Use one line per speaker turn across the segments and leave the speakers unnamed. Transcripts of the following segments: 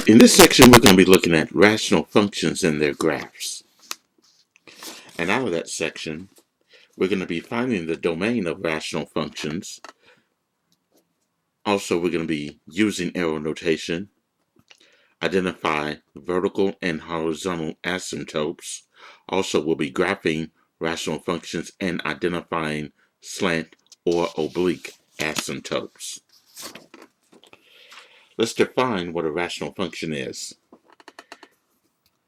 In this section, we're going to be looking at rational functions and their graphs. And out of that section, we're going to be finding the domain of rational functions. Also, we're going to be using arrow notation, identify vertical and horizontal asymptotes. Also, we'll be graphing rational functions and identifying slant or oblique asymptotes. Let's define what a rational function is.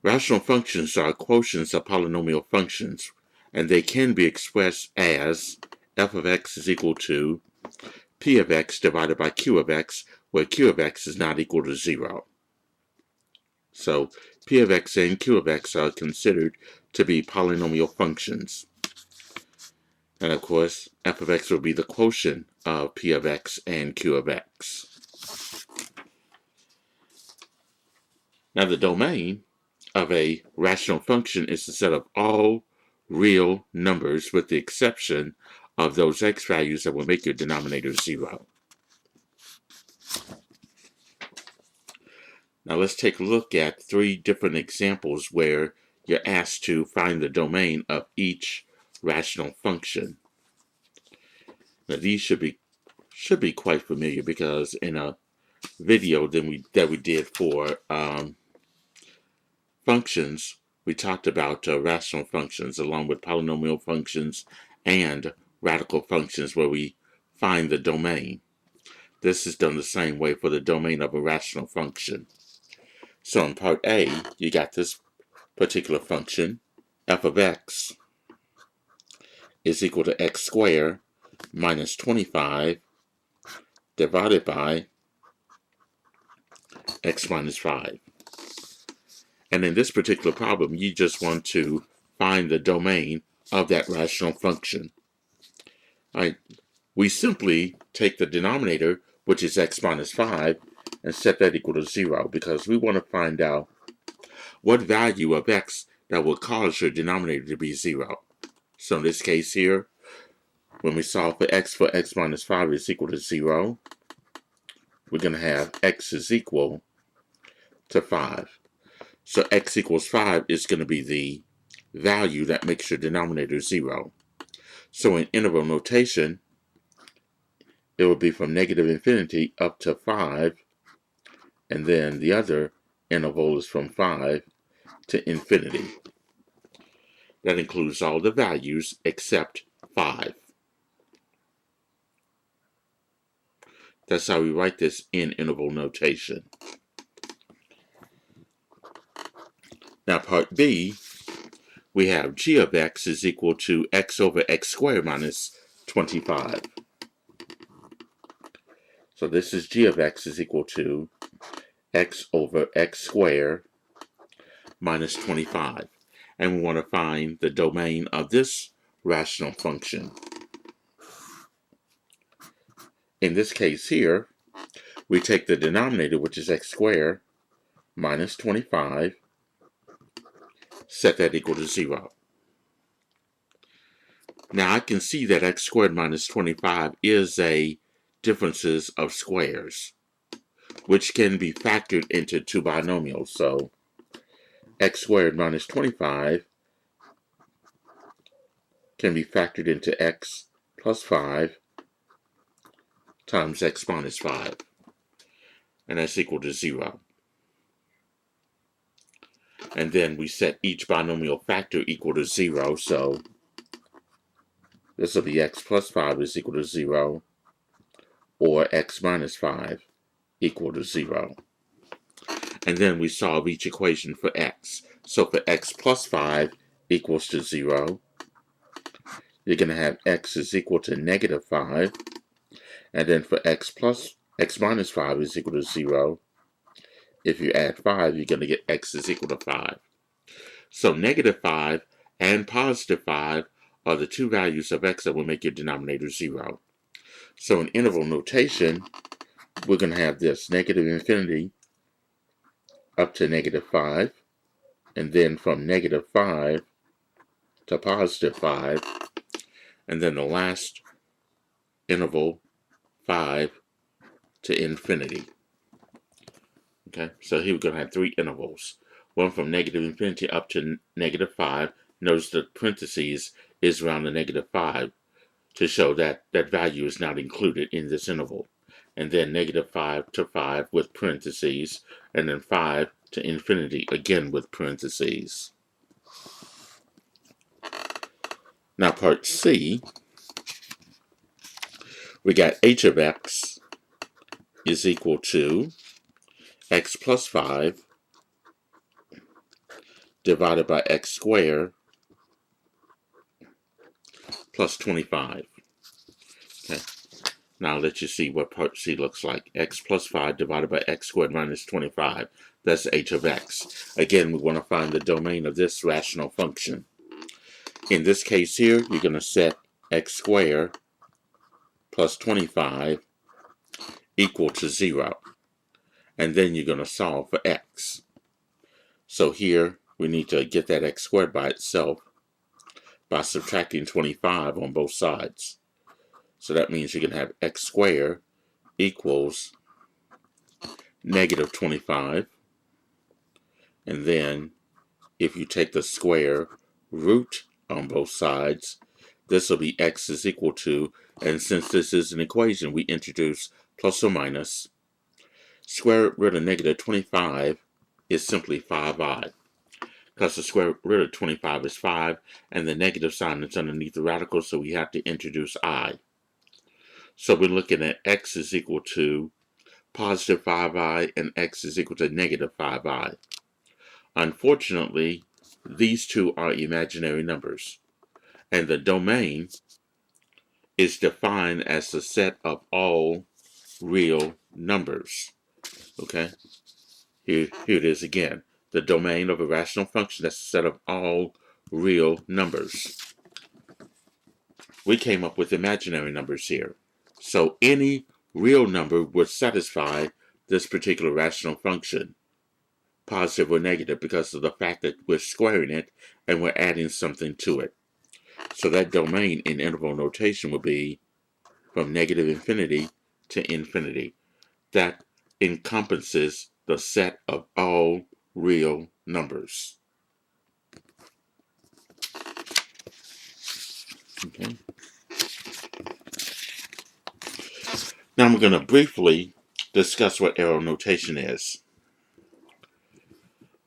Rational functions are quotients of polynomial functions, and they can be expressed as f of x is equal to p of x divided by q of x, where q of x is not equal to 0. So p of x and q of x are considered to be polynomial functions. And of course, f of x will be the quotient of p of x and q of x. Now the domain of a rational function is the set of all real numbers with the exception of those x values that will make your denominator 0. Now let's take a look at 3 different examples where you're asked to find the domain of each rational function. Now these should be quite familiar because in a video that we did for functions, we talked about rational functions along with polynomial functions and radical functions where we find the domain. This is done the same way for the domain of a rational function. So in part A, you got this particular function, f of x is equal to x squared minus 25 divided by x minus 5. And in this particular problem, you just want to find the domain of that rational function. All right. We simply take the denominator, which is x minus 5, and set that equal to 0 because we want to find out what value of x that will cause your denominator to be 0. So in this case here, when we solve for x minus 5 is equal to 0, we're going to have x is equal to 5. So x equals 5 is going to be the value that makes your denominator 0. So in interval notation, it will be from negative infinity up to 5, and then the other interval is from 5 to infinity. That includes all the values except 5. That's how we write this in interval notation. Now part B, we have g of x is equal to x over x squared minus 25. So this is g of x is equal to x over x squared minus 25. And we want to find the domain of this rational function. In this case here, we take the denominator, which is x squared minus 25, set that equal to 0. Now I can see that x squared minus 25 is a differences of squares, which can be factored into 2 binomials. So x squared minus 25 can be factored into x plus 5 times x minus 5, and that's equal to 0. And then we set each binomial factor equal to 0, so this will be x plus 5 is equal to 0, or x minus 5 equal to 0. And then we solve each equation for x. So for x plus 5 equals to 0, you're going to have x is equal to negative 5. And then for x minus 5 is equal to 0. If you add 5, you're going to get x is equal to 5. So negative 5 and positive 5 are the 2 values of x that will make your denominator 0. So in interval notation, we're going to have this negative infinity up to negative 5, and then from negative 5 to positive 5, and then the last interval 5 to infinity. Okay, so here we're going to have three intervals. One from negative infinity up to negative 5. Notice the parentheses is around the negative 5 to show that that value is not included in this interval. And then negative 5 to 5 with parentheses, and then 5 to infinity, again with parentheses. Now part C, we got h of x is equal to x plus 5 divided by x squared plus 25. Okay. Now I'll let you see what part C looks like. X plus 5 divided by x squared minus 25. That's h of x. Again, we want to find the domain of this rational function. In this case here, you're going to set x squared plus 25 equal to 0. And then you're going to solve for x. So here, we need to get that x squared by itself by subtracting 25 on both sides. So that means you're going to have x squared equals negative 25. And then if you take the square root on both sides, this will be x is equal to, and since this is an equation, we introduce plus or minus. Square root of negative 25 is simply 5i, because the square root of 25 is 5, and the negative sign is underneath the radical, so we have to introduce I. So we're looking at x is equal to positive 5i, and x is equal to negative 5i. Unfortunately, these two are imaginary numbers, and the domain is defined as the set of all real numbers. Okay, here it is again. The domain of a rational function, that's a set of all real numbers. We came up with imaginary numbers here. So any real number would satisfy this particular rational function, positive or negative, because of the fact that we're squaring it and we're adding something to it. So that domain in interval notation will be from negative infinity to infinity. That encompasses the set of all real numbers. Okay. Now I'm going to briefly discuss what arrow notation is.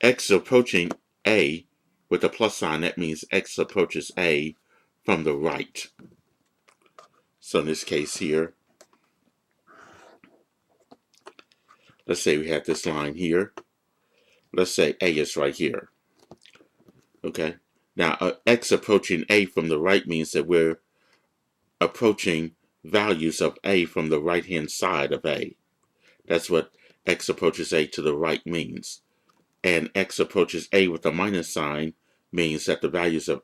X approaching A with a plus sign, that means X approaches A from the right. So in this case here, let's say we have this line here. Let's say A is right here. Okay. Now, X approaching A from the right means that we're approaching values of A from the right-hand side of A. That's what X approaches A to the right means. And X approaches A with a minus sign means that the values of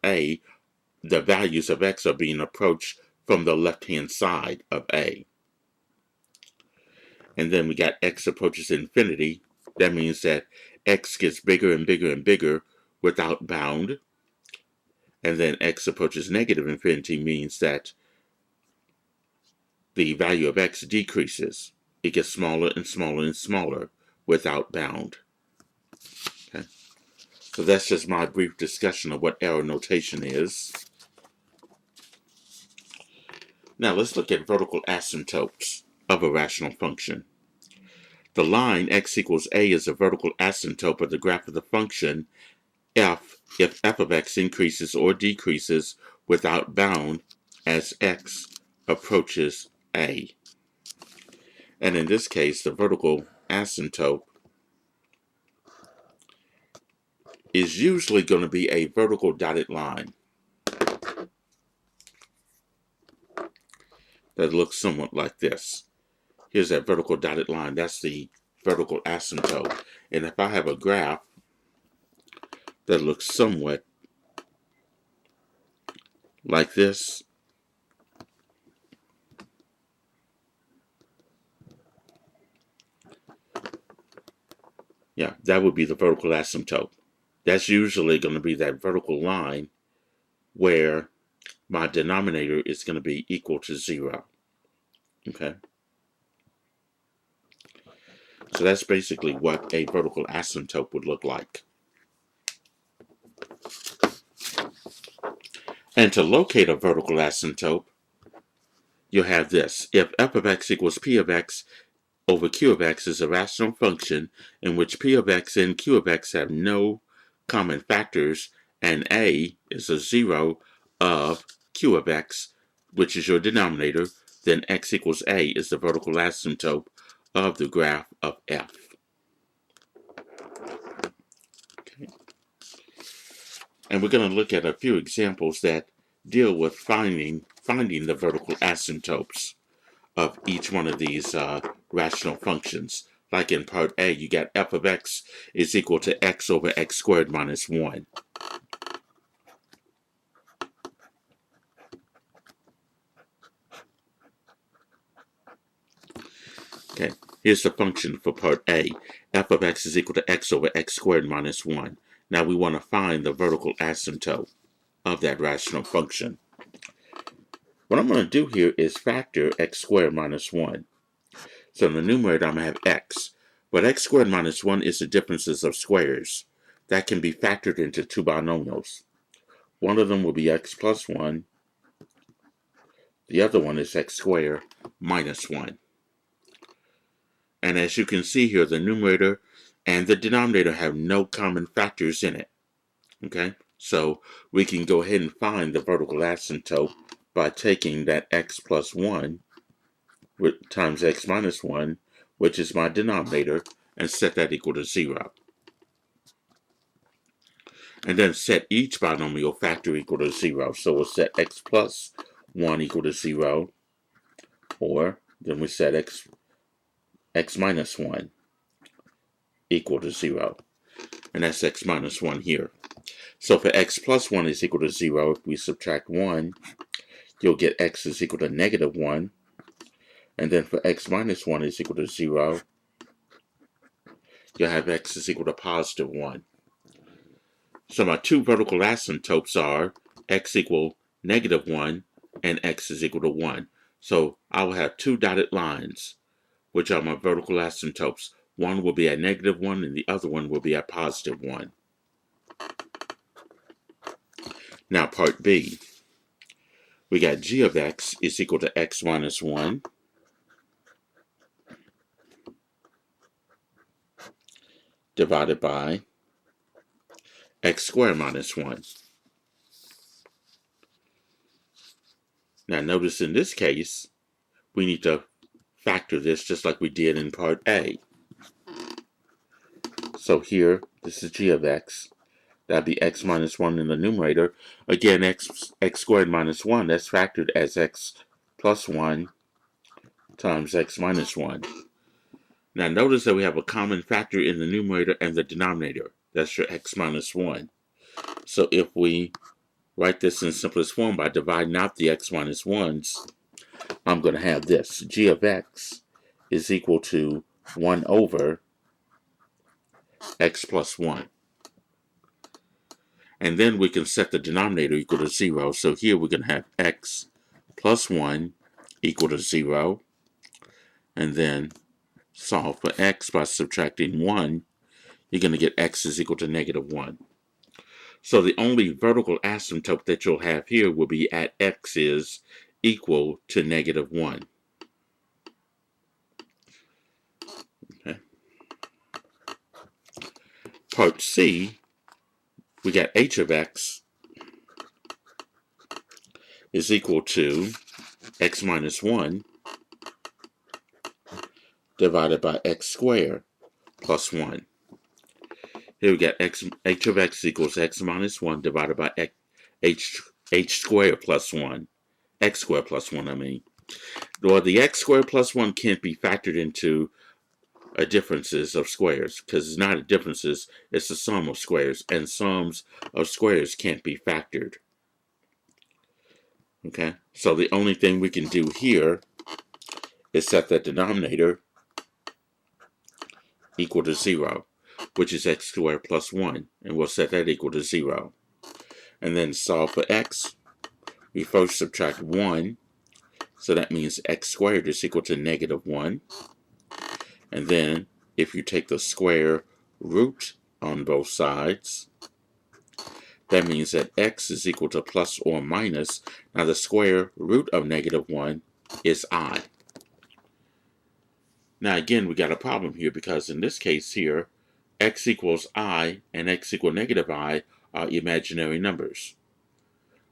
X are being approached from the left-hand side of A. And then we got X approaches infinity. That means that X gets bigger and bigger and bigger without bound. And then X approaches negative infinity means that the value of X decreases. It gets smaller and smaller and smaller without bound. Okay. So that's just my brief discussion of what arrow notation is. Now let's look at vertical asymptotes of a rational function. The line x equals a is a vertical asymptote of the graph of the function f if f of x increases or decreases without bound as x approaches a. And in this case, the vertical asymptote is usually going to be a vertical dotted line that looks somewhat like this. Here's that vertical dotted line. That's the vertical asymptote. And if I have a graph that looks somewhat like this, yeah, that would be the vertical asymptote. That's usually going to be that vertical line where my denominator is going to be equal to 0. Okay. So that's basically what a vertical asymptote would look like. And to locate a vertical asymptote, you'll have this. If f of x equals p of x over q of x is a rational function in which p of x and q of x have no common factors, and a is a zero of q of x, which is your denominator, then x equals a is the vertical asymptote of the graph of f. Okay. And we're going to look at a few examples that deal with finding the vertical asymptotes of each one of these rational functions. Like in part A, you got f of x is equal to x over x squared minus 1. Okay, here's the function for part A. F of x is equal to x over x squared minus 1. Now we want to find the vertical asymptote of that rational function. What I'm going to do here is factor x squared minus 1. So in the numerator, I'm going to have x. But x squared minus 1 is the differences of squares. That can be factored into two binomials. One of them will be x plus 1. The other one is x squared minus 1. And as you can see here, the numerator and the denominator have no common factors in it. Okay? So we can go ahead and find the vertical asymptote by taking that x plus 1 times x minus 1, which is my denominator, and set that equal to 0. And then set each binomial factor equal to 0. So we'll set x plus 1 equal to 0, or then we set x minus 1 equal to 0. And that's x minus 1 here. So for x plus 1 is equal to 0, if we subtract 1, you'll get x is equal to negative 1. And then for x minus 1 is equal to 0, you'll have x is equal to positive 1. So my two vertical asymptotes are x equal negative 1 and x is equal to 1. So I will have two dotted lines, which are my vertical asymptotes. One will be at negative 1 and the other one will be at positive 1. Now part B. We got g of x is equal to x minus 1 divided by x squared minus 1. Now notice in this case, we need to factor this just like we did in part A. So here, this is g of x. That'd be x minus 1 in the numerator. Again, x squared minus 1, that's factored as x plus 1 times x minus 1. Now notice that we have a common factor in the numerator and the denominator. That's your x minus 1. So if we write this in simplest form by dividing out the x minus 1s, I'm going to have this. G of x is equal to 1 over x plus 1. And then we can set the denominator equal to 0. So here we're going to have x plus 1 equal to 0. And then solve for x by subtracting 1. You're going to get x is equal to negative 1. So the only vertical asymptote that you'll have here will be at x is equal to negative 1. Okay. Part C, we got h of x is equal to x minus 1 divided by x squared plus 1. Here we got h of x equals x minus 1 divided by h squared plus 1. X squared plus 1, I mean. Well, the x squared plus 1 can't be factored into differences of squares, because it's not a differences, it's the sum of squares, and sums of squares can't be factored. Okay, so the only thing we can do here is set the denominator equal to 0, which is x squared plus 1, and we'll set that equal to 0. And then solve for x. We first subtract 1, so that means x squared is equal to negative 1. And then if you take the square root on both sides, that means that x is equal to plus or minus. Now the square root of -1 is I. Now again, we got a problem here because in this case here, x equals I and x equal -I are imaginary numbers.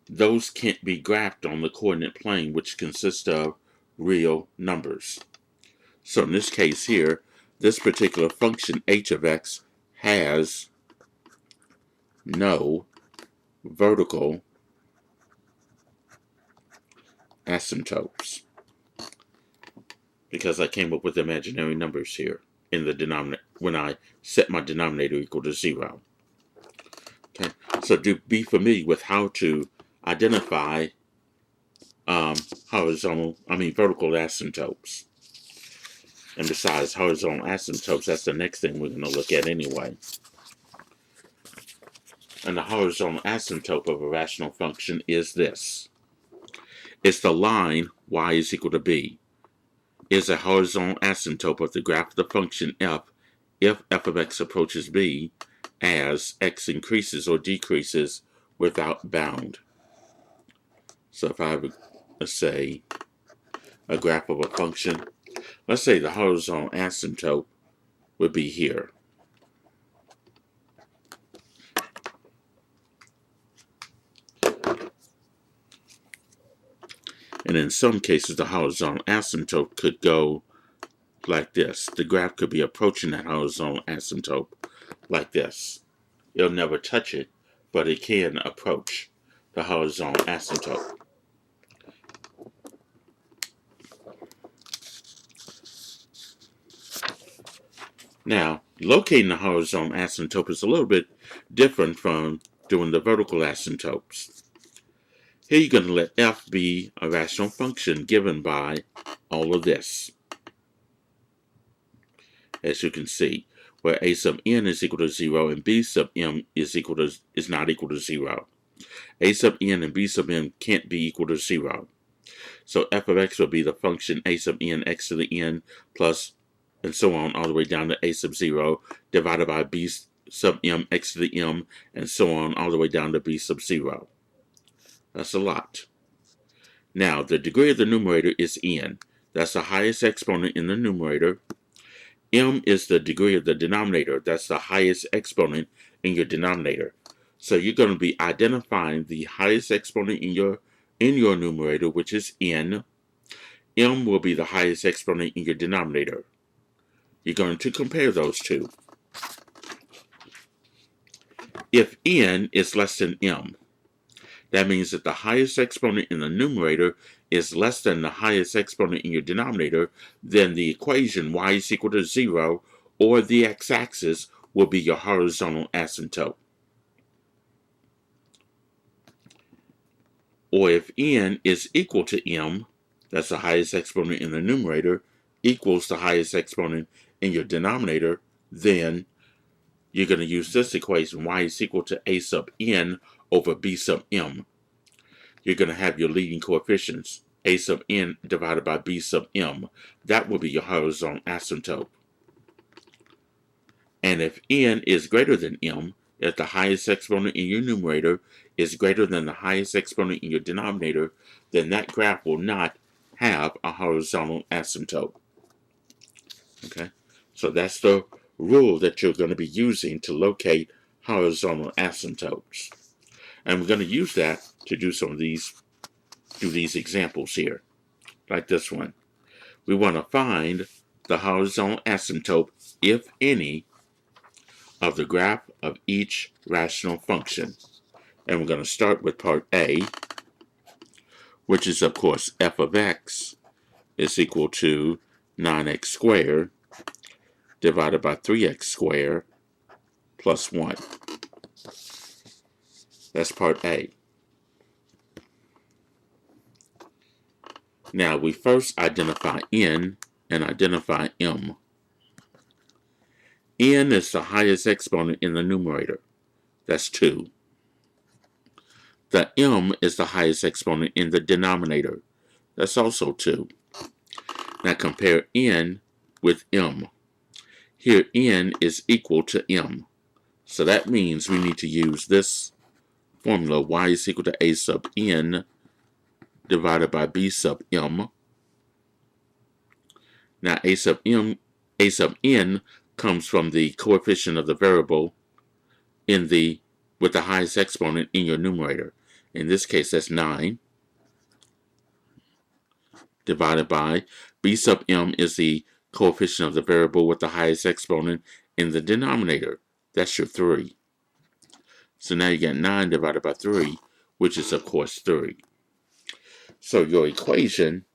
Those can't be graphed on the coordinate plane, which consists of real numbers. So in this case here, this particular function h of x has no vertical asymptotes because I came up with imaginary numbers here in the denominator when I set my denominator equal to 0. Okay, so be familiar with how to identify vertical asymptotes. And besides, horizontal asymptotes, that's the next thing we're going to look at anyway. And the horizontal asymptote of a rational function is this. It's the line y is equal to b. Is a horizontal asymptote of the graph of the function f if f of x approaches b as x increases or decreases without bound. So if I have, let's say, a graph of a function, let's say the horizontal asymptote would be here. And in some cases, the horizontal asymptote could go like this. The graph could be approaching that horizontal asymptote like this. It'll never touch it, but it can approach the horizontal asymptote. Now, locating the horizontal asymptote is a little bit different from doing the vertical asymptotes. Here you're going to let f be a rational function given by all of this. As you can see, where a sub n is equal to 0 and b sub m is not equal to 0. A sub n and b sub m can't be equal to 0. So f of x will be the function a sub n x to the n plus, and so on, all the way down to a sub 0 divided by b sub m x to the m, and so on, all the way down to b sub 0. That's a lot. Now, the degree of the numerator is n. That's the highest exponent in the numerator. M is the degree of the denominator. That's the highest exponent in your denominator. So you're going to be identifying the highest exponent in your numerator, which is n. M will be the highest exponent in your denominator. You're going to compare those two. If n is less than m, that means that the highest exponent in the numerator is less than the highest exponent in your denominator, then the equation y is equal to 0, or the x-axis, will be your horizontal asymptote. Or if n is equal to m, that's the highest exponent in the numerator, equals the highest exponent in your denominator, then you're going to use this equation, y is equal to a sub n over b sub m. You're going to have your leading coefficients, a sub n divided by b sub m. That will be your horizontal asymptote. And if n is greater than m, if the highest exponent in your numerator is greater than the highest exponent in your denominator, then that graph will not have a horizontal asymptote. Okay, so that's the rule that you're going to be using to locate horizontal asymptotes. And we're going to use that to do these examples here, like this one. We want to find the horizontal asymptote, if any, of the graph of each rational function. And we're going to start with part A, which is, of course, f of x is equal to 9x squared divided by 3x squared plus 1. That's part A. Now, we first identify n and identify m. N is the highest exponent in the numerator. That's 2. The m is the highest exponent in the denominator. That's also 2. Now compare n with m. Here n is equal to m. So that means we need to use this formula, y is equal to a sub n divided by b sub m. Now a sub n comes from the coefficient of the variable with the highest exponent in your numerator. In this case, that's 9, divided by b sub m is the coefficient of the variable with the highest exponent in the denominator. That's your 3. So now you get 9 divided by 3, which is, of course, 3. So your equation,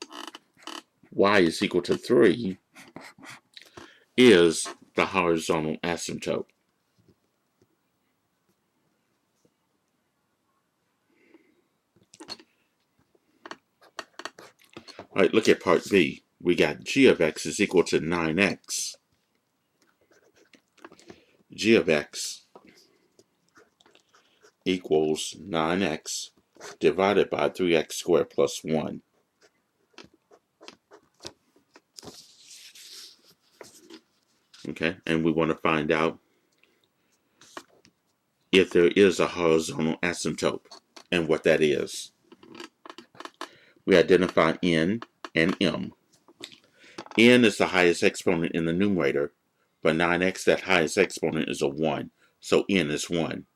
y is equal to 3, is the horizontal asymptote. All right, look at part B. We got g of x is equal to 9x. G of x equals 9x divided by 3x squared plus 1. Okay, and we want to find out if there is a horizontal asymptote and what that is. We identify n and m. N is the highest exponent in the numerator, but 9x, that highest exponent, is a 1, so n is 1.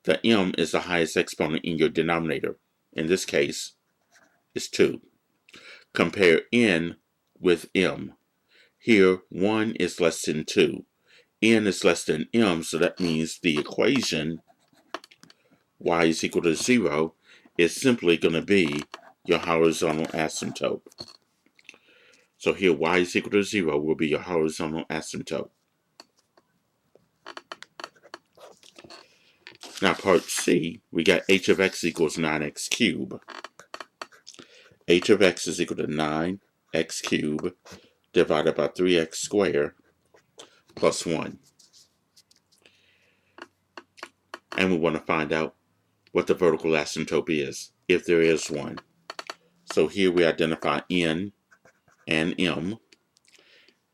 The m is the highest exponent in your denominator. In this case, is 2. Compare n with m. Here, 1 is less than 2. N is less than m, so that means the equation y is equal to 0 is simply going to be your horizontal asymptote. So here, y is equal to 0 will be your horizontal asymptote. Now, part C, we got h of x equals 9x cubed. H of x is equal to 9x cubed divided by 3x squared plus 1. And we want to find out what the vertical asymptote is, if there is one. So here we identify n and m.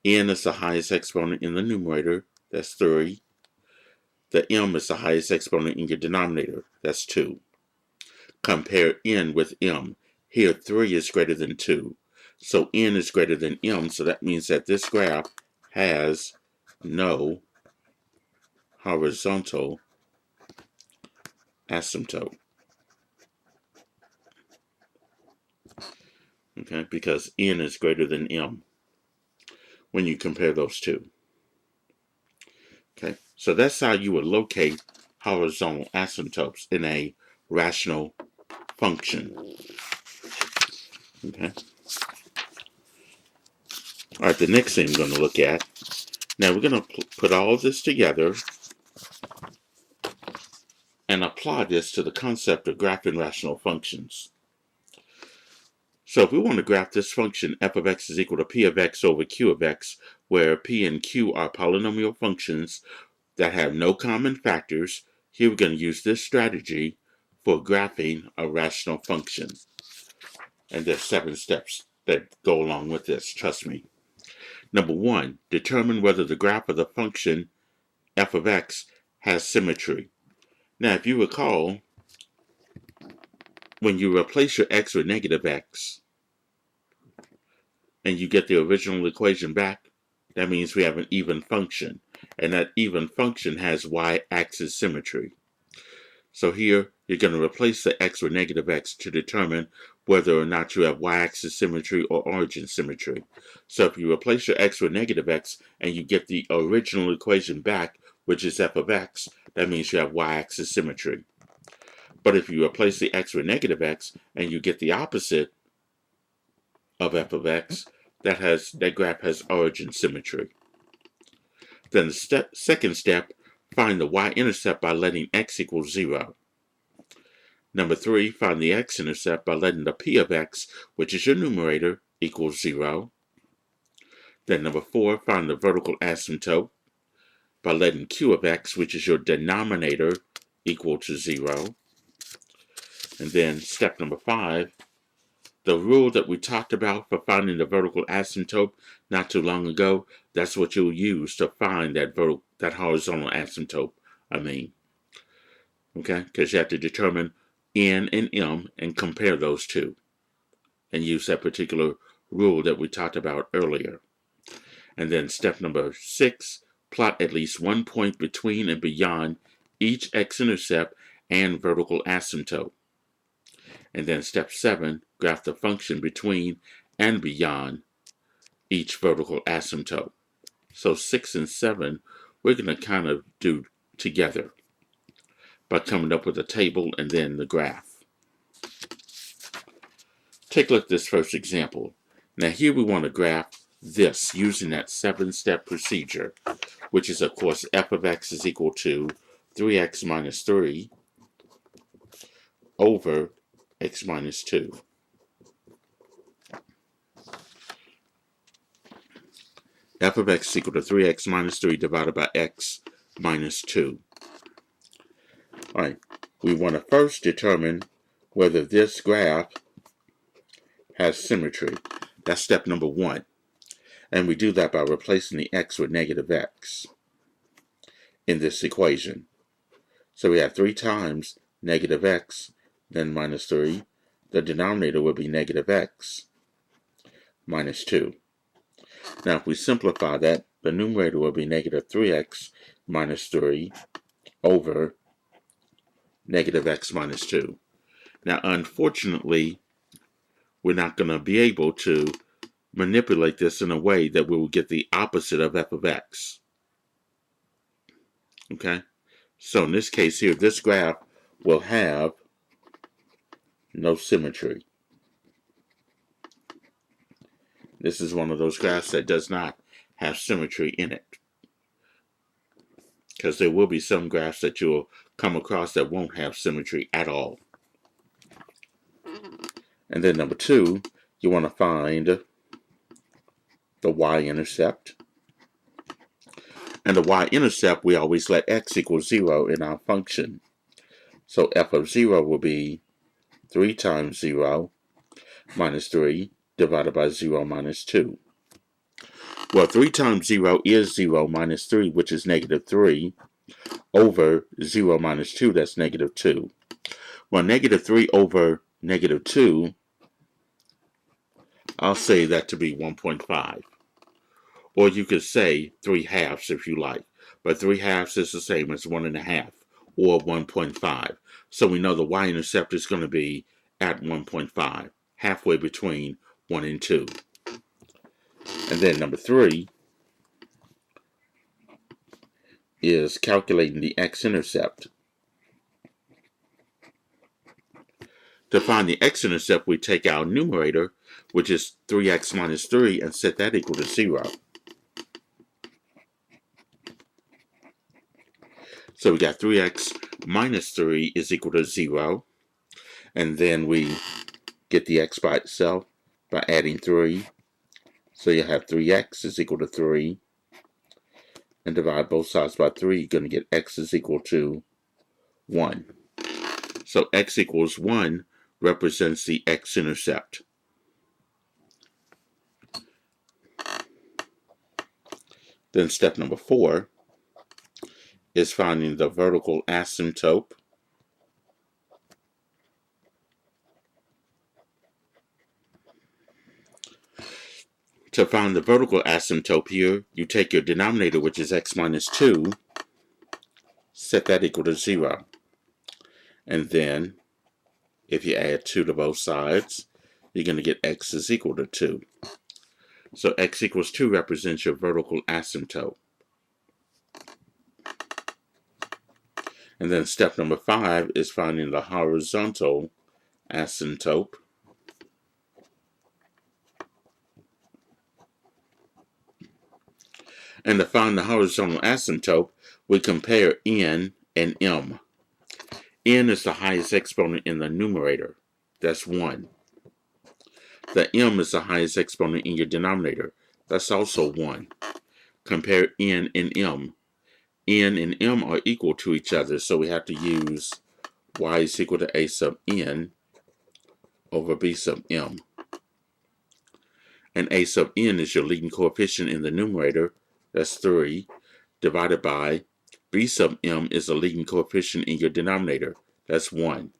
N is the highest exponent in the numerator, that's 3. The m is the highest exponent in your denominator, that's 2. Compare n with m. Here, 3 is greater than 2. So n is greater than m, so that means that this graph has no horizontal asymptote. Okay, because n is greater than m when you compare those two. Okay, so that's how you would locate horizontal asymptotes in a rational function. Okay. All right, the next thing we're going to look at, now we're going to put all of this together and apply this to the concept of graphing rational functions. So if we want to graph this function, f of x is equal to p of x over q of x, where p and q are polynomial functions that have no common factors, here we're going to use this strategy for graphing a rational function. And there's 7 steps that go along with this, trust me. Number 1, determine whether the graph of the function f of x has symmetry. Now, if you recall, when you replace your x with negative x, and you get the original equation back, that means we have an even function. And that even function has y-axis symmetry. So here, you're going to replace the x with negative x to determine whether or not you have y-axis symmetry or origin symmetry. So if you replace your x with negative x and you get the original equation back, which is f of x, that means you have y-axis symmetry. But if you replace the x with negative x and you get the opposite of f of x, that graph has origin symmetry. Then the second step, find the y-intercept by letting x equal 0. Number 3, find the x-intercept by letting the p of x, which is your numerator, equal 0. Then number 4, find the vertical asymptote by letting q of x, which is your denominator, equal to 0. And then step number 5, The rule that we talked about for finding the vertical asymptote not too long ago, that's what you'll use to find that horizontal asymptote, okay? Because you have to determine N and M and compare those two and use that particular rule that we talked about earlier. And then step number 6, plot at least one point between and beyond each x-intercept and vertical asymptote. And then step 7, graph the function between and beyond each vertical asymptote. So 6 and 7, we're going to kind of do together by coming up with a table and then the graph. Take a look at this first example. Now here we want to graph this using that 7-step procedure, which is of course f of x is equal to 3x minus 3 over x minus 2. F of x is equal to 3x minus 3 divided by x minus 2. Alright, we want to first determine whether this graph has symmetry. That's step number 1. And we do that by replacing the x with negative x in this equation. So we have 3 times negative x, then minus 3. The denominator will be negative x minus 2. Now if we simplify that, the numerator will be negative 3x minus 3 over negative x minus 2. Now unfortunately, we're not going to be able to manipulate this in a way that we will get the opposite of f of x. Okay? So in this case here, this graph will have no symmetry. This is one of those graphs that does not have symmetry in it. Because there will be some graphs that you'll come across that won't have symmetry at all. And then number 2, you want to find the y-intercept. And the y-intercept, we always let x equal 0 in our function. So f of 0 will be 3 times 0 minus 3 divided by 0 minus 2. Well, 3 times 0 is 0 minus 3, which is negative 3, over 0 minus 2, that's negative 2. Well, negative 3 over negative 2, I'll say that to be 1.5. Or you could say 3/2 if you like. But 3/2 is the same as 1.5 or 1.5. So we know the y-intercept is going to be at 1.5, halfway between 1 and 2. And then number 3 is calculating the x-intercept. To find the x-intercept, we take our numerator, which is 3x minus 3, and set that equal to 0. So we got 3x minus 3 is equal to 0. And then we get the x by itself by adding 3. So you have 3x is equal to 3. And divide both sides by 3, you're going to get x is equal to 1. So x equals 1 represents the x-intercept. Then step number 4 is finding the vertical asymptote. To find the vertical asymptote here, you take your denominator, which is x minus 2, set that equal to 0. And then, if you add 2 to both sides, you're going to get x is equal to 2. So x equals 2 represents your vertical asymptote. And then step number 5 is finding the horizontal asymptote. And to find the horizontal asymptote, we compare n and m. N is the highest exponent in the numerator. That's 1. The m is the highest exponent in your denominator. That's also 1. Compare n and m. N and m are equal to each other, so we have to use y is equal to a sub n over b sub m. And a sub n is your leading coefficient in the numerator, that's 3, divided by b sub m is the leading coefficient in your denominator, that's 1.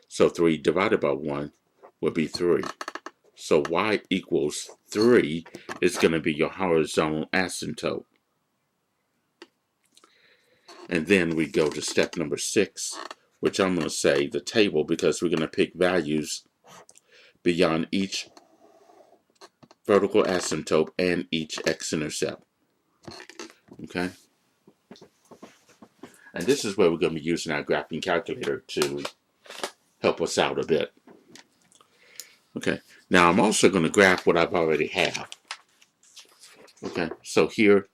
So 3 divided by 1 would be 3. So y equals 3 is going to be your horizontal asymptote. And then we go to step number 6, which I'm going to say the table, because we're going to pick values beyond each vertical asymptote and each x-intercept. Okay? And this is where we're going to be using our graphing calculator to help us out a bit. Okay, now I'm also going to graph what I've already have. Okay, so here,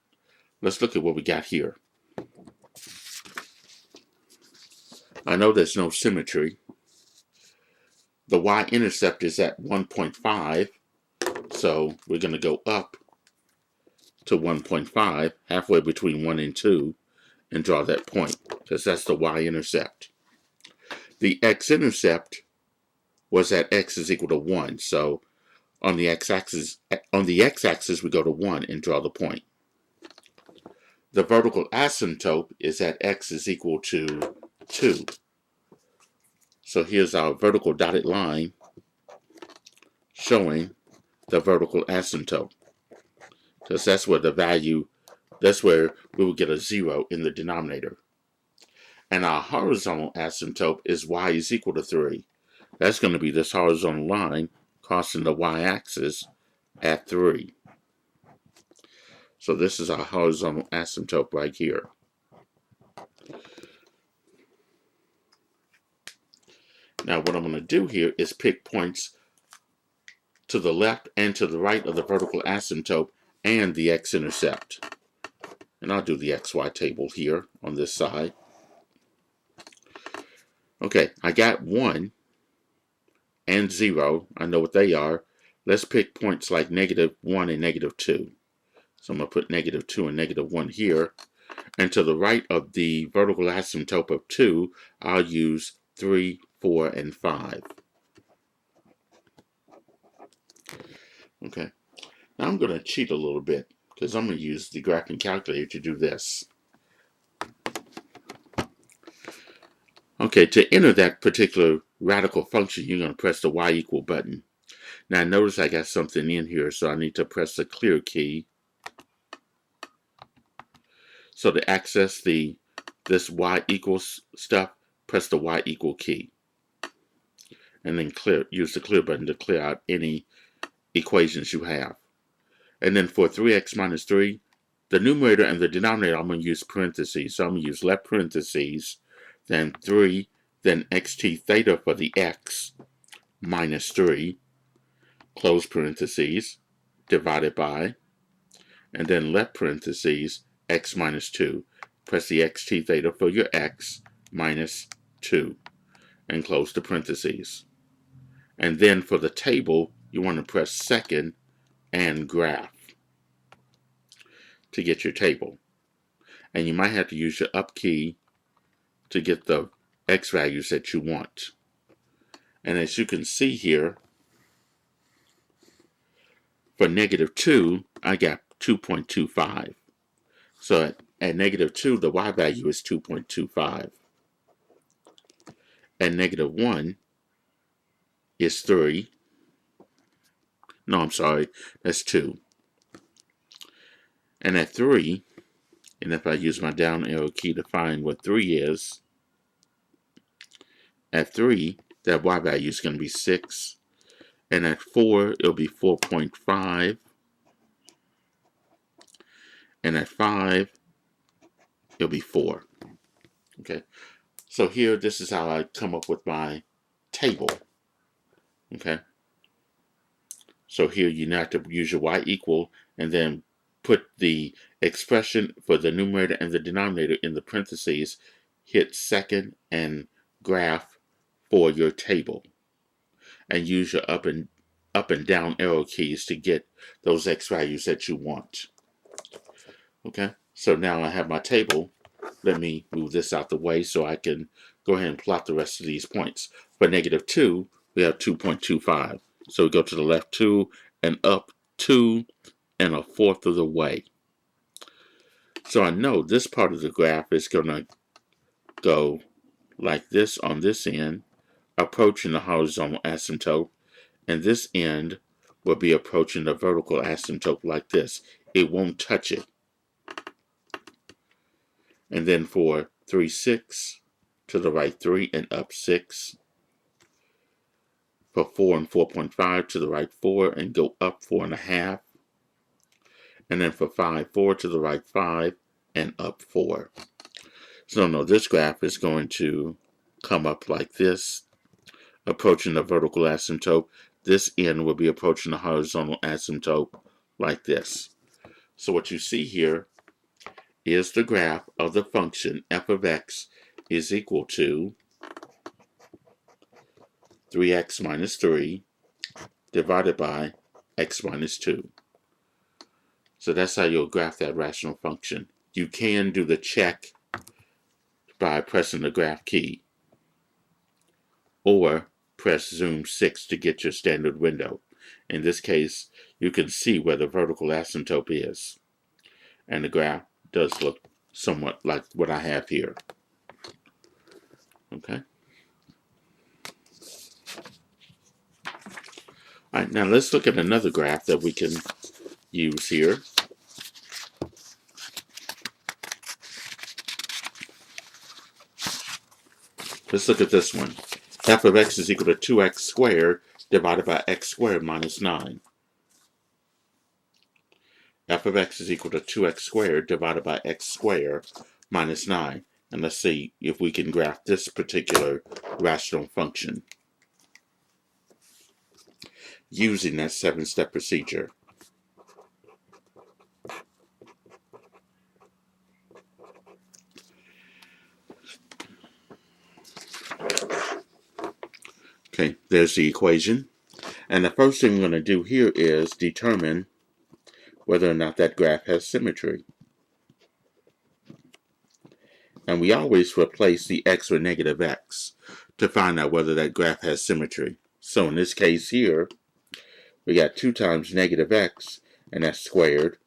let's look at what we got here. I know there's no symmetry. The y-intercept is at 1.5, so we're going to go up to 1.5, halfway between 1 and 2, and draw that point, because that's the y-intercept. The x-intercept was at x is equal to 1, so on the x-axis we go to 1 and draw the point. The vertical asymptote is at x is equal to 2. So here's our vertical dotted line showing the vertical asymptote, because that's where the value, that's where we will get a 0 in the denominator. And our horizontal asymptote is y is equal to 3. That's going to be this horizontal line crossing the y-axis at 3. So this is our horizontal asymptote right here. Now what I'm going to do here is pick points to the left and to the right of the vertical asymptote and the x-intercept. And I'll do the xy table here on this side. Okay, I got 1 and 0. I know what they are. Let's pick points like -1 and -2. So I'm going to put -2 and -1 here. And to the right of the vertical asymptote of 2, I'll use 3, 4, and 5. Okay, now I'm going to cheat a little bit, because I'm going to use the graphing calculator to do this. Okay, to enter that particular radical function, you're going to press the y equal button. Now notice I got something in here, so I need to press the clear key. So to access this y equals stuff, press the y equal key. And then use the clear button to clear out any equations you have. And then for 3x minus 3, the numerator and the denominator, I'm going to use parentheses. So I'm going to use left parentheses, then 3, then xt theta for the x, minus 3, close parentheses, divided by, and then left parentheses, x minus 2. Press the xt theta for your x, minus 2, and close the parentheses. And then for the table, you want to press second and graph to get your table. And you might have to use your up key to get the x values that you want. And as you can see here, for -2, I got 2.25. So at -2, the y value is 2.25. At -1 is 3. No, I'm sorry, that's 2. And at 3, and if I use my down arrow key to find what 3 is, at 3, that y value is going to be 6. And at 4, it'll be 4.5. And at 5, it'll be 4. Okay, so here, this is how I come up with my table. Okay, so here you have to use your y equal and then put the expression for the numerator and the denominator in the parentheses, hit second and graph for your table, and use your up and down arrow keys to get those x values that you want. Okay, so now I have my table. Let me move this out the way so I can go ahead and plot the rest of these points. For -2, we have 2.25. So we go to the left 2 and up 2 1/4 of the way. So I know this part of the graph is going to go like this on this end, approaching the horizontal asymptote, and this end will be approaching the vertical asymptote like this. It won't touch it. And then for 3, 6, to the right 3 and up 6. For 4 and 4.5 to the right 4 and go up 4.5. And then for 5, 4 to the right 5 and up 4. So no, this graph is going to come up like this, approaching the vertical asymptote. This end will be approaching the horizontal asymptote like this. So what you see here is the graph of the function f of x is equal to 3x minus 3 divided by x minus 2. So that's how you'll graph that rational function. You can do the check by pressing the graph key, or press zoom 6 to get your standard window. In this case, you can see where the vertical asymptote is. And the graph does look somewhat like what I have here. Okay. All right, now let's look at another graph that we can use here. Let's look at this one. F of x is equal to 2x squared divided by x squared minus 9. F of x is equal to 2x squared divided by x squared minus 9. And let's see if we can graph this particular rational function using that 7-step procedure. Okay, there's the equation. And the first thing we're going to do here is determine whether or not that graph has symmetry. And we always replace the x with negative x to find out whether that graph has symmetry. So in this case here, we got 2 times negative x, and that's squared.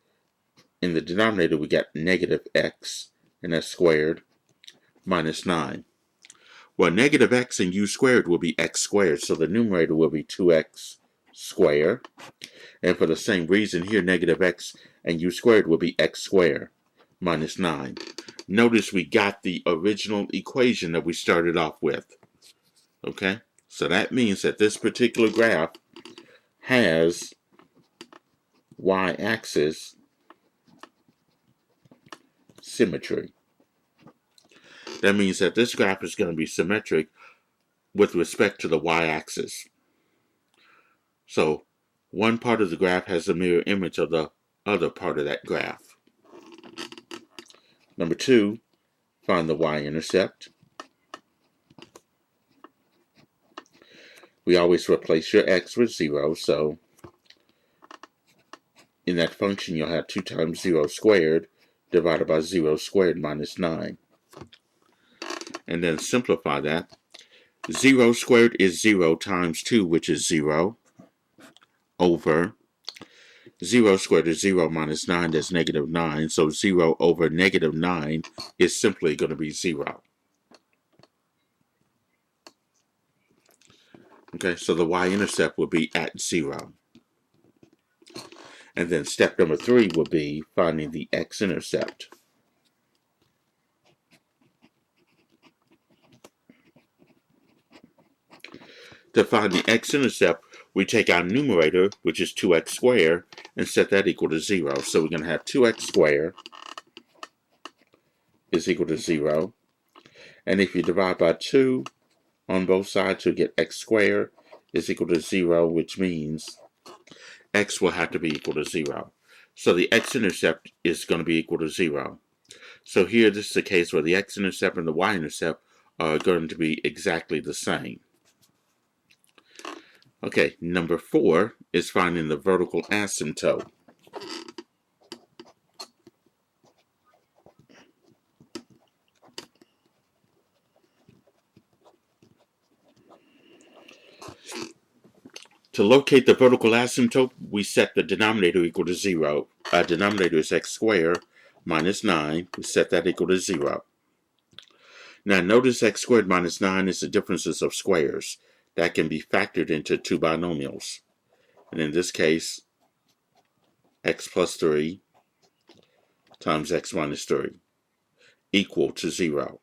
In the denominator, we got negative x, and that's squared, minus 9. Well, negative x and u squared will be x squared, so the numerator will be 2x squared. And for the same reason here, negative x and u squared will be x squared, minus 9. Notice we got the original equation that we started off with. Okay? So that means that this particular graph has y-axis symmetry. That means that this graph is going to be symmetric with respect to the y-axis. So one part of the graph has a mirror image of the other part of that graph. Number 2, find the y-intercept. We always replace your x with 0, so in that function you'll have 2 times 0 squared divided by 0 squared minus 9. And then simplify that. 0 squared is 0 times 2, which is 0, over 0 squared is 0 minus 9, that's negative 9. So 0 over negative 9 is simply going to be 0. Okay, so the y-intercept will be at 0. And then step number 3 will be finding the x-intercept. To find the x-intercept, we take our numerator, which is 2x squared, and set that equal to 0. So we're going to have 2x squared is equal to 0. And if you divide by 2 on both sides, you'll get x squared is equal to 0, which means x will have to be equal to 0. So the x-intercept is going to be equal to 0. So here, this is a case where the x-intercept and the y-intercept are going to be exactly the same. Okay, number 4 is finding the vertical asymptote. To locate the vertical asymptote, we set the denominator equal to 0. Our denominator is x squared minus 9. We set that equal to 0. Now notice x squared minus 9 is the differences of squares. That can be factored into two binomials. And in this case, x plus 3 times x minus 3 equal to 0.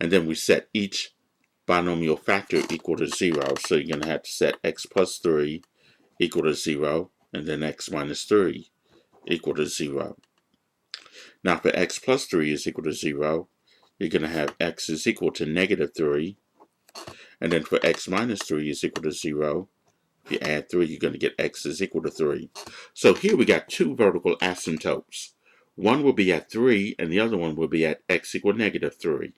And then we set each binomial factor equal to 0. So you're going to have to set x plus 3 equal to 0, and then x minus 3 equal to 0. Now for x plus 3 is equal to 0, you're going to have x is equal to negative 3. And then for x minus 3 is equal to 0, if you add 3, you're going to get x is equal to 3. So here we got two vertical asymptotes. One will be at 3, and the other one will be at x equal negative 3.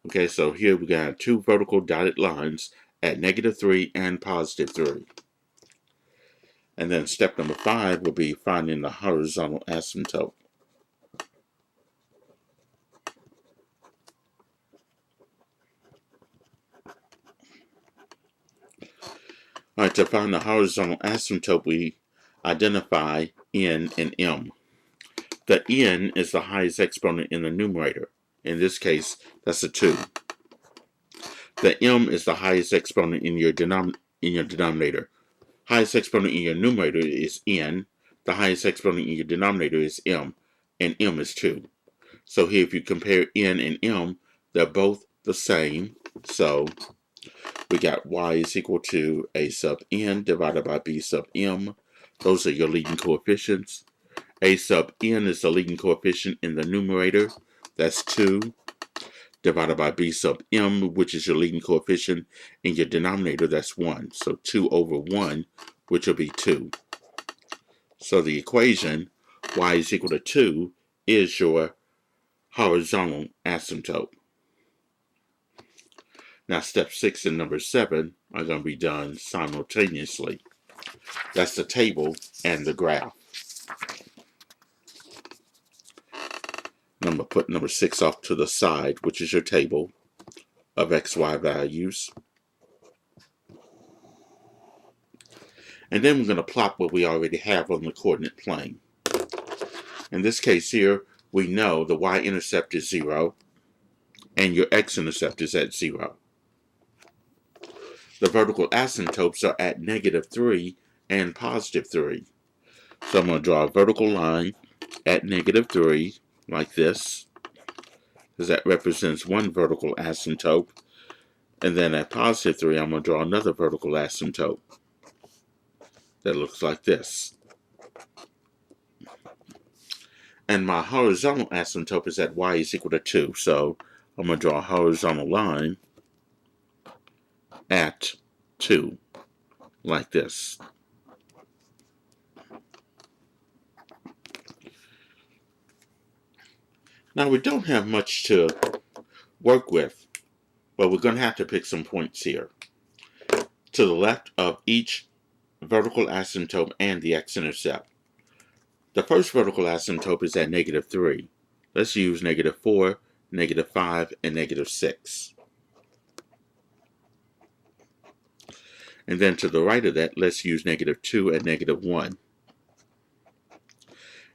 Okay, so here we got two vertical dotted lines at negative 3 and positive 3. And then step number 5 will be finding the horizontal asymptote. All right, to find the horizontal asymptote, we identify n and m. The n is the highest exponent in the numerator. In this case, that's a 2. The m is the highest exponent in your denominator. Highest exponent in your numerator is n. The highest exponent in your denominator is m, and m is 2. So here, if you compare n and m, they're both the same. So we got y is equal to a sub n divided by b sub m. Those are your leading coefficients. A sub n is the leading coefficient in the numerator. That's 2. Divided by b sub m, which is your leading coefficient in your denominator. That's 1. So 2 over 1, which will be 2. So the equation, y is equal to 2, is your horizontal asymptote. Now step 6 and number 7 are going to be done simultaneously. That's the table and the graph. I'm going to put number 6 off to the side, which is your table of xy values. And then we're going to plot what we already have on the coordinate plane. In this case here, we know the y-intercept is 0, and your x-intercept is at 0. The vertical asymptotes are at negative 3 and positive 3. So I'm going to draw a vertical line at negative 3, like this, because that represents one vertical asymptote. And then at positive 3, I'm going to draw another vertical asymptote that looks like this. And my horizontal asymptote is at y is equal to 2. So I'm going to draw a horizontal line at 2, like this. Now we don't have much to work with, but we're going to have to pick some points here. To the left of each vertical asymptote and the x-intercept. The first vertical asymptote is at negative 3. Let's use negative 4, negative 5, and negative 6. And then to the right of that, let's use negative 2 and negative 1.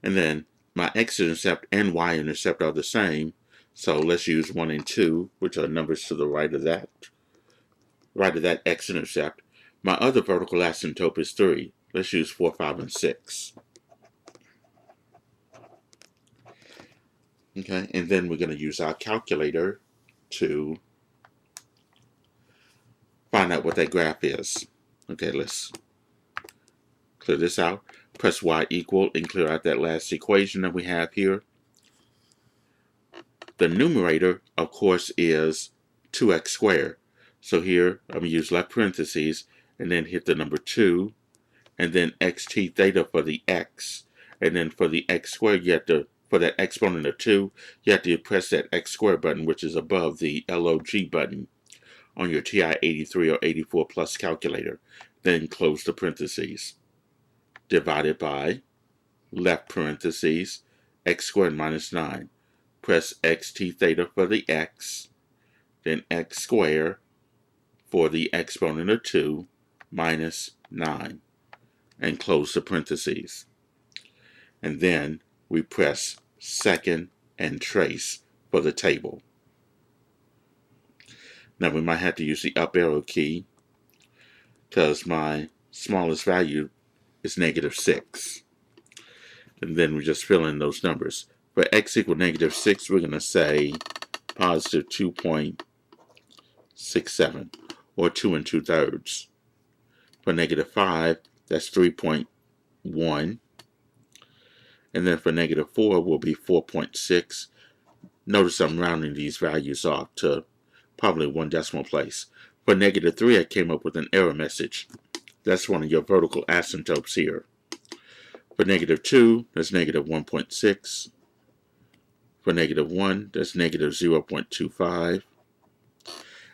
And then my x-intercept and y-intercept are the same, so let's use 1 and 2, which are numbers to the right of that x-intercept. My other vertical asymptote is 3. Let's use 4, 5, and 6. Okay, and then we're going to use our calculator to find out what that graph is. Okay, let's clear this out. Press y equal and clear out that last equation that we have here. The numerator, of course, is 2x squared. So here, I'm going to use left parentheses and then hit the number 2, and then xt theta for the x. And then for the x squared, you have to, for that exponent of 2, you have to press that x squared button, which is above the log button on your TI-83 or 84 plus calculator. Then close the parentheses. Divided by left parentheses x squared minus 9. Press xt theta for the x, then x squared for the exponent of 2 minus 9 and close the parentheses. And then we press second and trace for the table. Now we might have to use the up arrow key because my smallest value is -6. And then we just fill in those numbers. For x equal -6, we're going to say positive 2.67, or 2 2/3. For -5, that's 3.1. And then for -4 will be 4.6. Notice I'm rounding these values off to probably 1 decimal place. For -3, I came up with an error message. That's one of your vertical asymptotes here. For -2, that's -1.6. For -1, that's -0.25.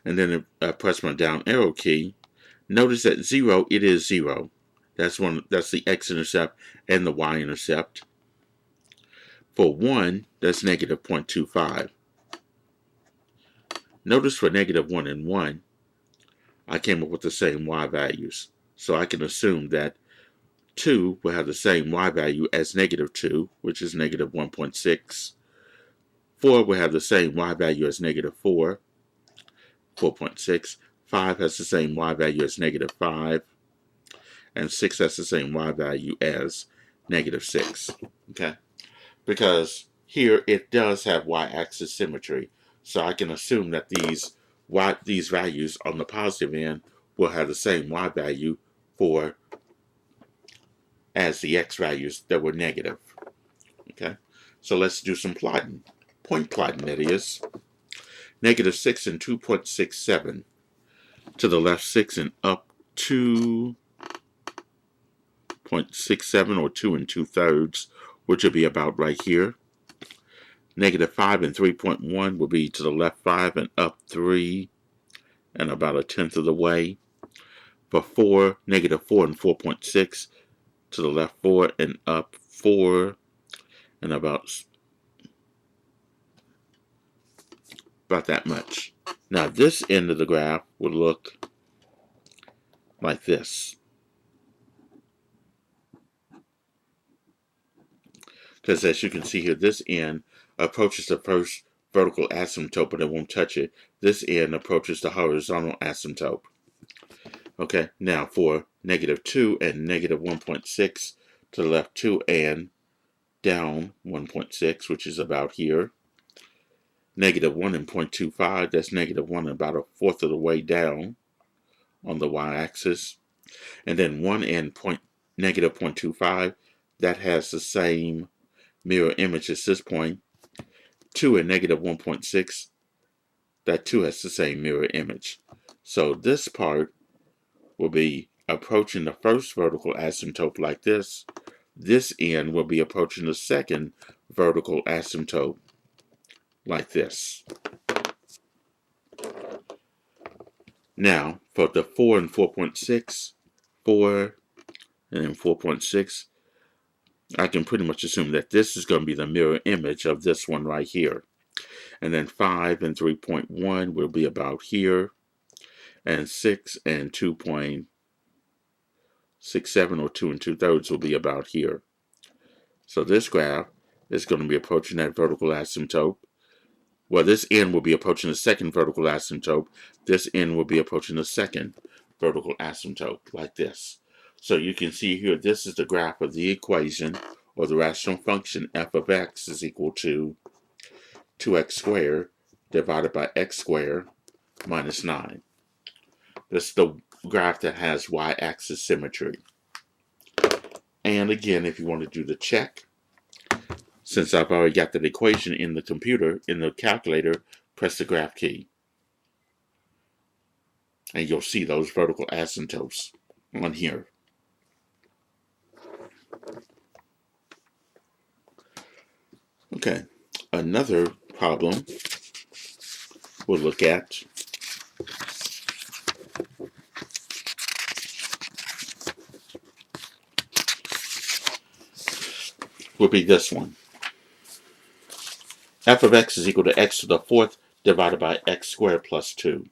And then if I press my down arrow key, notice that 0, it is 0. That's the x-intercept and the y-intercept. For 1, that's -0.25. Notice for -1 and 1, I came up with the same y values. So I can assume that 2 will have the same y value as -2, which is -1.6. 4 will have the same y value as -4, 4.6. 5 has the same y value as -5. And 6 has the same y value as -6. Okay? Because here it does have y-axis symmetry. So I can assume that these values on the positive end will have the same y value as the x values that were negative. Okay? So let's do some plotting. Point plotting, that is. -6 and 2.67. To the left 6 and up 2.67, or 2 2/3, which will be about right here. -5 and 3.1 will be to the left 5 and up 3 and about 1/10 of the way. For 4, -4 and 4.6 to the left 4 and up 4 and about that much. Now this end of the graph would look like this. Because as you can see here, this end approaches the first vertical asymptote, but it won't touch it. This end approaches the horizontal asymptote. Okay, now for -2 and -1.6 to the left 2 and down 1.6, which is about here. -1 and 0.25, that's -1 about 1/4 of the way down on the y-axis. And then 1 and -0.25, that has the same mirror image as this point. 2 and -1.6, that too has the same mirror image. So this part will be approaching the first vertical asymptote like this. This end will be approaching the second vertical asymptote like this. Now, for the 4 and 4.6, 4 and then 4.6, I can pretty much assume that this is going to be the mirror image of this one right here. And then 5 and 3.1 will be about here. And 6 and 2.67, or 2 2/3, will be about here. So this graph is going to be approaching that vertical asymptote. Well, this end will be approaching the second vertical asymptote. This end will be approaching the second vertical asymptote, like this. So you can see here, this is the graph of the equation, or the rational function f of x is equal to 2x squared divided by x squared minus 9. This is the graph that has y-axis symmetry. And again, if you want to do the check, since I've already got that equation in the computer, in the calculator, press the graph key. And you'll see those vertical asymptotes on here. Okay, another problem we'll look at will be this one. F of x is equal to x to the 4th divided by x squared plus 2.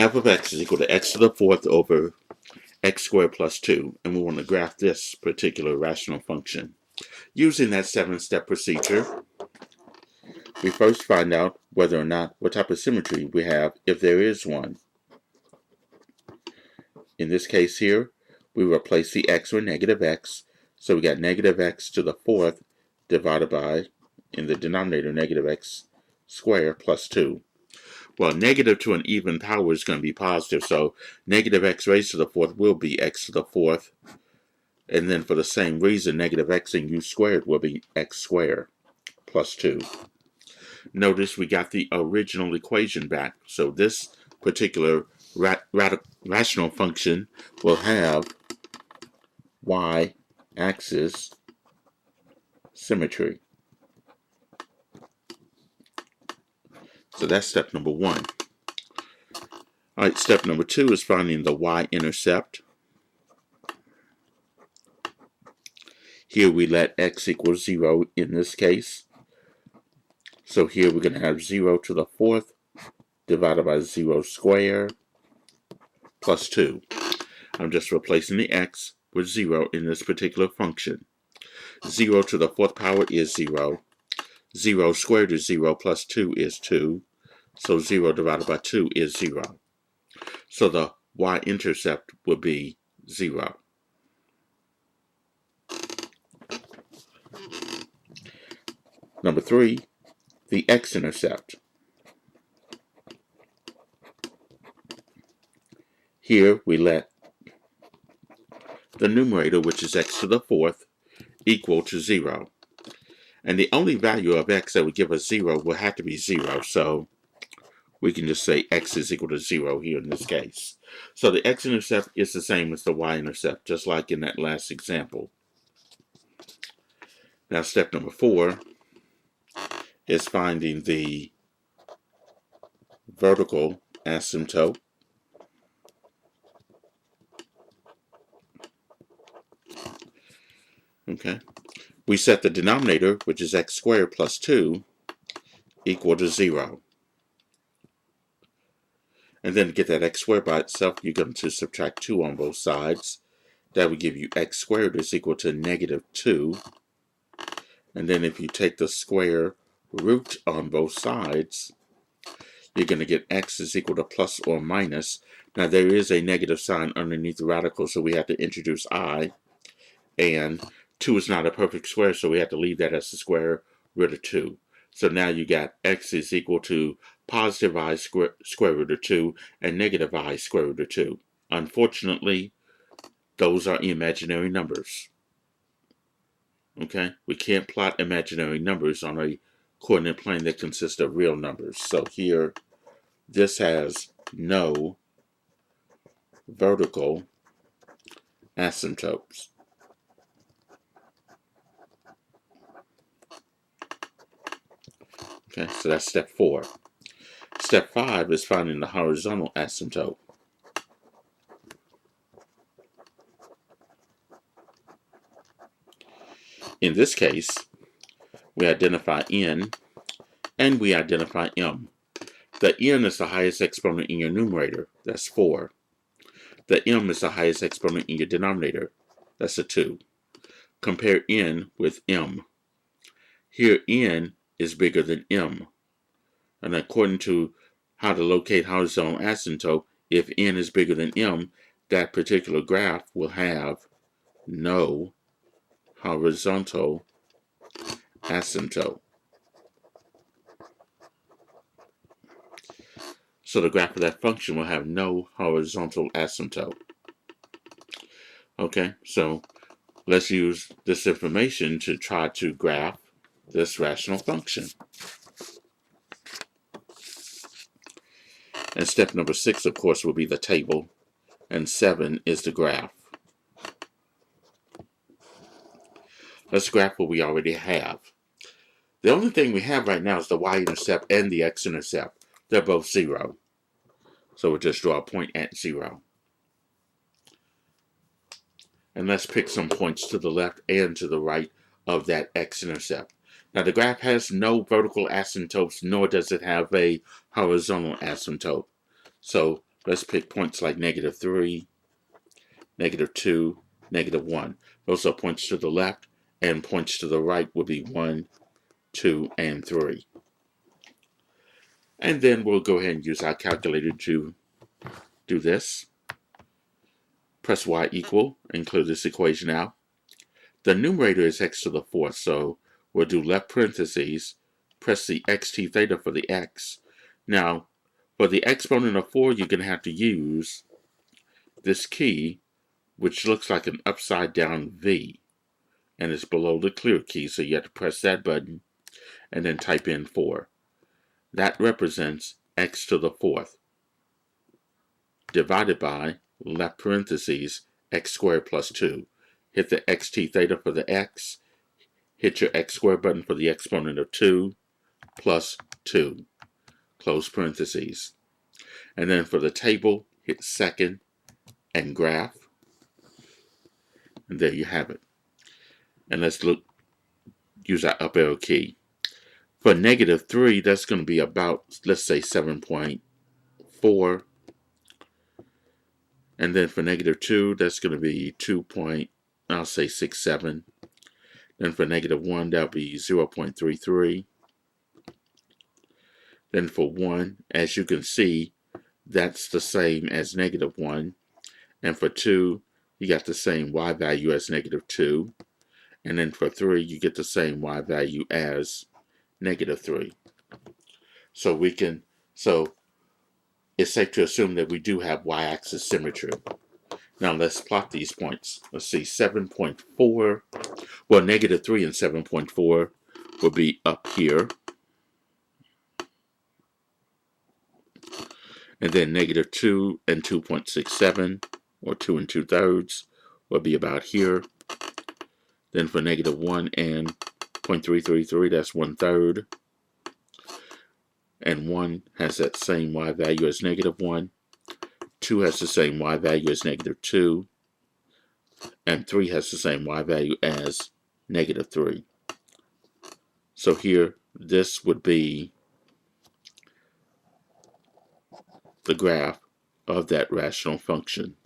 f of x is equal to x to the fourth over x squared plus 2, and we want to graph this particular rational function. Using that 7-step procedure, we first find out whether or not what type of symmetry we have, if there is one. In this case here, we replace the x with negative x, so we got negative x to the fourth divided by, in the denominator, negative x squared plus 2. Well, negative to an even power is going to be positive, so negative x raised to the fourth will be x to the fourth. And then for the same reason, negative x and u squared will be x squared plus 2. Notice we got the original equation back. So this particular rational function will have y-axis symmetry. So that's step number 1. All right, step number 2 is finding the y-intercept. Here we let x equal 0 in this case. So here we're going to have 0 to the fourth divided by 0 squared plus 2. I'm just replacing the x with 0 in this particular function. 0 to the fourth power is 0. 0 squared is 0 plus 2 is 2. So 0 divided by 2 is 0. So the y-intercept would be 0. Number 3, the x-intercept. Here we let the numerator, which is x to the fourth, equal to 0. And the only value of x that would give us 0 will have to be 0. So we can just say x is equal to 0 here in this case. So the x-intercept is the same as the y-intercept, just like in that last example. Now step number 4 is finding the vertical asymptote. Okay. We set the denominator, which is x squared plus 2, equal to 0. And then to get that x squared by itself, you're going to subtract 2 on both sides. That would give you x squared is equal to negative 2. And then if you take the square root on both sides, you're going to get x is equal to plus or minus. Now there is a negative sign underneath the radical, so we have to introduce I. And 2 is not a perfect square, so we have to leave that as the square root of 2. So now you got x is equal to positive I square root of 2 and negative I square root of 2. Unfortunately, those are imaginary numbers. Okay, we can't plot imaginary numbers on a coordinate plane that consists of real numbers. So here, this has no vertical asymptotes. Okay, so that's step 4. Step 5 is finding the horizontal asymptote. In this case, we identify n and we identify m. The n is the highest exponent in your numerator, that's 4. The m is the highest exponent in your denominator, that's a 2. Compare n with m. Here n is bigger than m. And according to how to locate horizontal asymptote, if n is bigger than m, that particular graph will have no horizontal asymptote. So the graph of that function will have no horizontal asymptote. Okay, so let's use this information to try to graph this rational function. And step number 6, of course, will be the table, and 7 is the graph. Let's graph what we already have. The only thing we have right now is the y-intercept and the x-intercept. They're both 0. So we'll just draw a point at 0. And let's pick some points to the left and to the right of that x-intercept. Now the graph has no vertical asymptotes, nor does it have a horizontal asymptote. So let's pick points like -3, -2, -1. Those are points to the left, and points to the right would be 1, 2, and 3. And then we'll go ahead and use our calculator to do this. Press y equal, include this equation out. The numerator is x to the 4th, so we'll do left parentheses, press the xt theta for the x. Now, for the exponent of 4, you're going to have to use this key, which looks like an upside down V, and it's below the clear key, so you have to press that button and then type in 4. That represents x to the 4th divided by left parentheses x squared plus 2. Hit the xt theta for the x, hit your x squared button for the exponent of 2 plus 2, close parentheses. And then for the table, hit second and graph, and there you have it. And let's use our up arrow key. For -3, that's going to be about, let's say, 7.4. And then for -2, that's going to be 2.67. Then for -1, that'll be 0.33. Then for 1, as you can see, that's the same as -1. And for 2, you got the same y value as -2. And then for 3, you get the same y value as -3. So it's safe to assume that we do have y-axis symmetry. Now let's plot these points. Let's see, 7.4, well, -3 and 7.4 will be up here. And then -2 and 2.67, or 2 2/3, will be about here. Then for -1 and 0.333, that's 1/3. And 1 has that same y value as -1. 2 has the same y value as -2. And 3 has the same y value as -3. So here, this would be the graph of that rational function,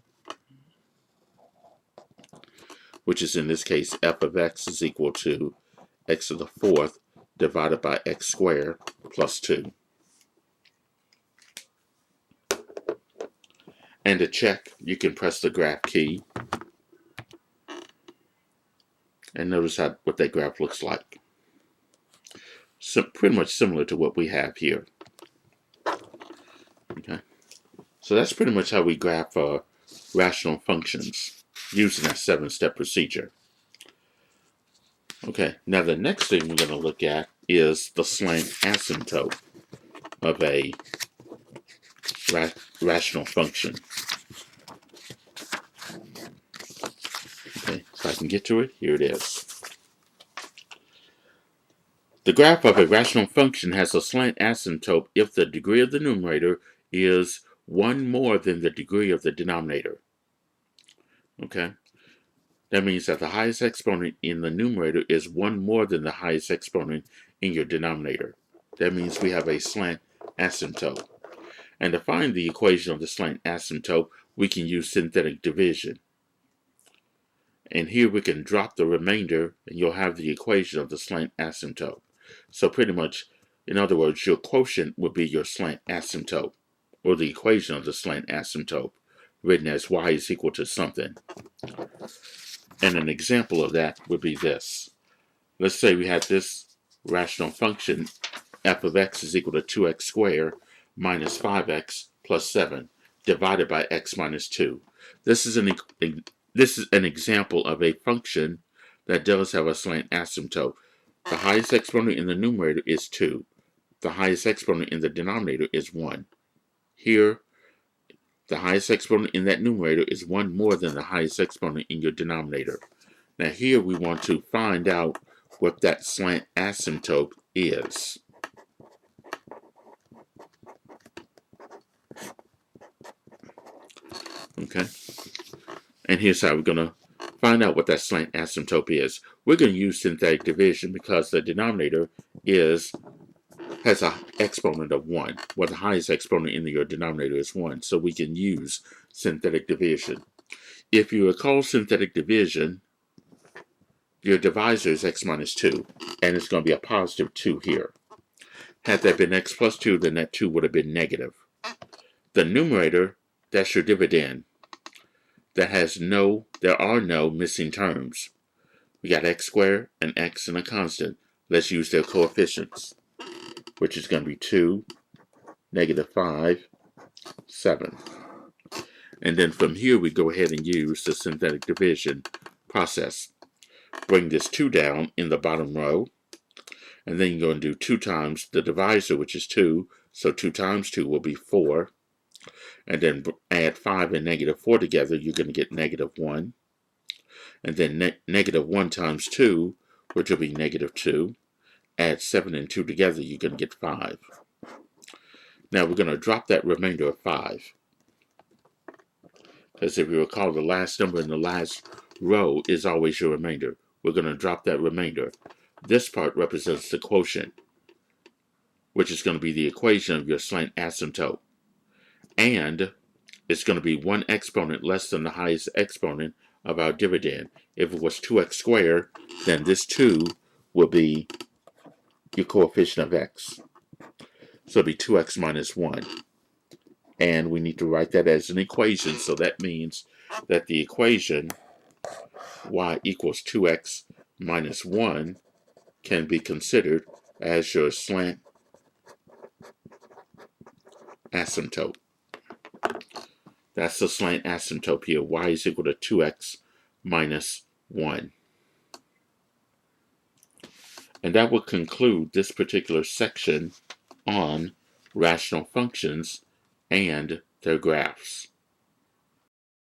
which is in this case f of x is equal to x to the 4th divided by x squared plus 2. And to check, you can press the graph key and notice what that graph looks like. So pretty much similar to what we have here. Okay, so that's pretty much how we graph rational functions using that 7-step procedure. Okay, now the next thing we're going to look at is the slant asymptote of a rational function. Okay, if I can get to it, here it is. The graph of a rational function has a slant asymptote if the degree of the numerator is 1 more than the degree of the denominator. Okay, that means that the highest exponent in the numerator is 1 more than the highest exponent in your denominator. That means we have a slant asymptote. And to find the equation of the slant asymptote, we can use synthetic division. And here we can drop the remainder, and you'll have the equation of the slant asymptote. So pretty much, in other words, your quotient would be your slant asymptote, or the equation of the slant asymptote, written as y is equal to something. And an example of that would be this. Let's say we had this rational function, f of x is equal to 2x squared minus 5x plus 7, divided by x minus 2. This is an example of a function that does have a slant asymptote. The highest exponent in the numerator is 2. The highest exponent in the denominator is 1. Here, the highest exponent in that numerator is 1 more than the highest exponent in your denominator. Now here we want to find out what that slant asymptote is. Okay, and here's how we're going to find out what that slant asymptote is. We're going to use synthetic division because the denominator is has an exponent of 1. Well, the highest exponent in your denominator is 1, so we can use synthetic division. If you recall synthetic division, your divisor is x minus 2, and it's going to be a positive 2 here. Had that been x plus 2, then that 2 would have been negative. The numerator, that's your dividend. There are no missing terms. We got x squared, an x, and a constant. Let's use their coefficients, which is going to be 2, negative 5, 7. And then from here, we go ahead and use the synthetic division process. Bring this 2 down in the bottom row, and then you're going to do 2 times the divisor, which is 2, so 2 times 2 will be 4. And then add 5 and negative 4 together, you're going to get negative 1. And then negative 1 times 2, which will be negative 2. Add 7 and 2 together, you're going to get 5. Now we're going to drop that remainder of 5. Because if you recall, the last number in the last row is always your remainder. We're going to drop that remainder. This part represents the quotient, which is going to be the equation of your slant asymptote. And it's going to be one exponent less than the highest exponent of our dividend. If it was 2x squared, then this 2 will be your coefficient of x. So it'll be 2x minus 1. And we need to write that as an equation, so that means that the equation y equals 2x minus 1 can be considered as your slant asymptote. That's the slant asymptote here. Y is equal to 2x minus 1. And that will conclude this particular section on rational functions and their graphs.